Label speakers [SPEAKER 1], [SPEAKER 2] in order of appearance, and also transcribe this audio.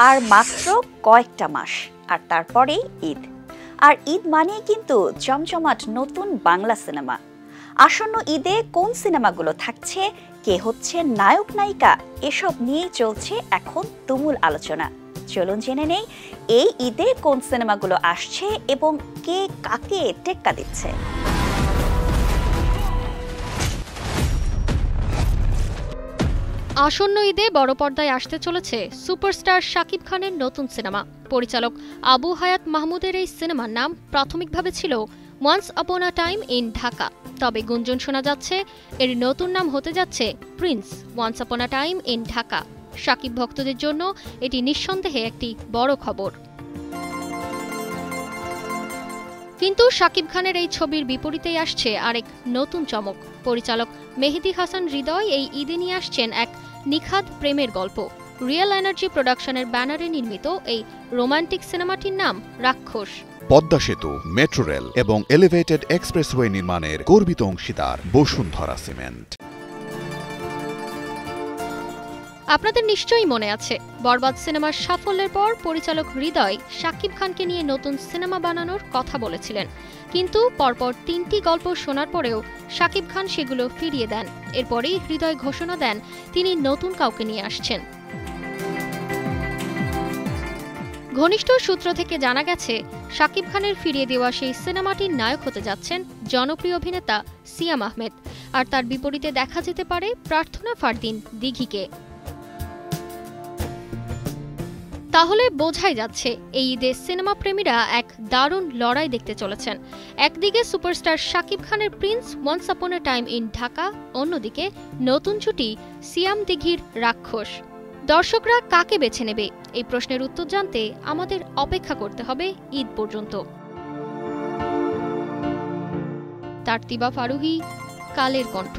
[SPEAKER 1] আর মাত্র কয়েকটা মাস, আর তারপরেই ঈদ। আর ঈদ মানেই কিন্তু জমজমাট নতুন বাংলা সিনেমা। আসন্ন ঈদে কোন সিনেমাগুলো থাকছে, কে হচ্ছে নায়ক নায়িকা, এসব নিয়েই চলছে এখন তুমুল আলোচনা। চলুন জেনে নেই এই ঈদে কোন সিনেমাগুলো আসছে এবং কে কাকে টেক্কা দিচ্ছে।
[SPEAKER 2] আসন্ন ঈদে বড় পর্দায় আসতে চলেছে সুপারস্টার শাকিব খানের নতুন সিনেমা। পরিচালক আবু হায়াত মাহমুদের এই সিনেমার নাম প্রাথমিকভাবে ছিল once upon a time in Dhaka, তবে গুঞ্জন শোনা যাচ্ছে এর নতুন নাম হতে যাচ্ছে prince once upon a time in Dhaka. Shakib ভক্তদের জন্য এটি নিঃসন্দেহে একটি বড় খবর। কিন্তু শাকিব খানের এই ছবির বিপরীতেই আসছে আরেক নতুন চমক। পরিচালক মেহেদী হাসান হৃদয় এই ঈদে নিয়ে আসছেন এক নিখাদ প্রেমের গল্প। রিয়েল এনার্জি প্রোডাকশনের ব্যানারে নির্মিত এই রোমান্টিক সিনেমাটির নাম রাক্ষস।
[SPEAKER 3] পদ্মা সেতু, মেট্রো রেল এবং এলিভেটেড এক্সপ্রেসওয়ে নির্মাণের গর্বিত অংশীদার বসুন্ধরা সিমেন্ট।
[SPEAKER 2] আপনাদের নিশ্চয়ই মনে আছে, বরবাদ সিনেমার সাফল্যের পর পরিচালক হৃদয় শাকিব খানকে নিয়ে নতুন সিনেমা বানানোর কথা বলেছিলেন। কিন্তু পরপর ৩টি গল্প শোনার পরেও শাকিব খান সেগুলো ফিরিয়ে দেন। এরপরেই হৃদয় ঘোষণা দেন তিনি নতুন কাউকে নিয়ে আসছেন। ঘনিষ্ঠ সূত্র থেকে জানা গেছে, শাকিব খানের ফিরিয়ে দেওয়া সেই সিনেমাটির নায়ক হতে যাচ্ছেন জনপ্রিয় অভিনেতা সিয়াম আহমেদ, আর তার বিপরীতে দেখা যেতে পারে প্রার্থনা ফারদিন দিঘিকে। তাহলে বোঝাই যাচ্ছে এই ঈদে সিনেমা প্রেমীরা এক দারুণ লড়াই দেখতে চলেছেন। একদিকে সুপারস্টার শাকিব খানের প্রিন্স ওয়ান্স আপন এ টাইম ইন ঢাকা, অন্যদিকে নতুন জুটি সিয়াম দিঘির রাক্ষস। দর্শকরা কাকে বেছে নেবে এই প্রশ্নের উত্তর জানতে আমাদের অপেক্ষা করতে হবে ঈদ পর্যন্ত। তারতিবা ফারুহী, কালের কণ্ঠ।